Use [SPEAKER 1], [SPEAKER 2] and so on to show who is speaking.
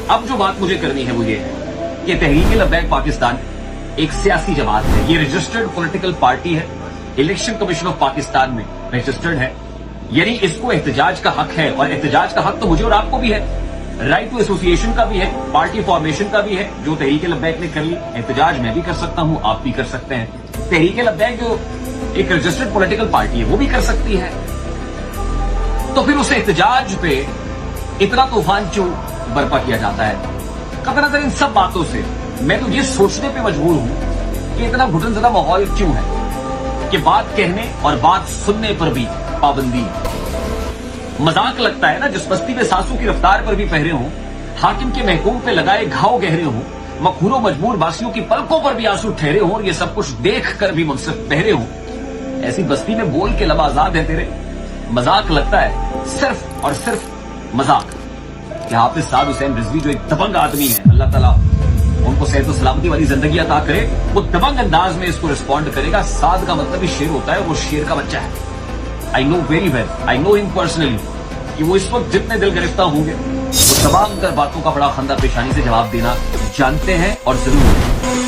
[SPEAKER 1] اب جو بات مجھے کرنی ہے وہ یہ ہے کہ تحریک لبیک پاکستان ایک سیاسی جماعت ہے. یہ رجسٹرڈ پولیٹیکل پارٹی ہے, الیکشن کمیشن آف پاکستان میں رجسٹرڈ ہے, یعنی اس کو احتجاج کا حق ہے, اور احتجاج کا حق تو مجھے اور آپ کو بھی ہے. رائٹ ٹو ایسوسیشن کا بھی ہے, پارٹی فارمیشن کا بھی ہے, جو تحریک لبیک نے کر لی. احتجاج میں بھی کر سکتا ہوں, آپ بھی کر سکتے ہیں. تحریک لبیک جو ایک رجسٹرڈ پولیٹیکل پارٹی ہے وہ بھی کر سکتی ہے. تو پھر اس احتجاج پہ اتنا طوفان کیوں برپا کیا جاتا ہے؟ قطع نظر ان سب باتوں سے میں تو یہ سوچنے پہ مجبور ہوں کہ اتنا گھٹن زدہ ماحول کیوں ہے کہ بات کہنے اور بات سننے پر بھی پابندی. مذاق لگتا ہے نا جس بستی میں سانسوں کی رفتار پر بھی پہرے ہوں, حاکم کے محکوم پہ لگائے گھاؤ گہرے ہوں, مقہور و مجبور باسیوں کی پلکوں پر بھی آنسو ٹھہرے ہوں, اور یہ سب کچھ دیکھ کر بھی منصف بہرے ہوں. ایسی بستی میں بول کے لب آزاد ہے تیرے. مذاق لگتا ہے صرف اور صرف مذاق کہ حافظ سعد حسین رضوی جو ایک دبنگ آدمی ہے, اللہ تعالیٰ ان کو صحت و سلامتی والی زندگی عطا کرے, وہ دبنگ انداز میں اس کو رسپونڈ کرے گا. سعد کا مطلب ہی شیر ہوتا ہے, وہ شیر کا بچہ ہے. I know very well, I know him personally کہ وہ اس وقت جتنے دل گرفتہ ہوں گے وہ تمام تر باتوں کا بڑا خندہ پیشانی سے جواب دینا جانتے ہیں اور ضرور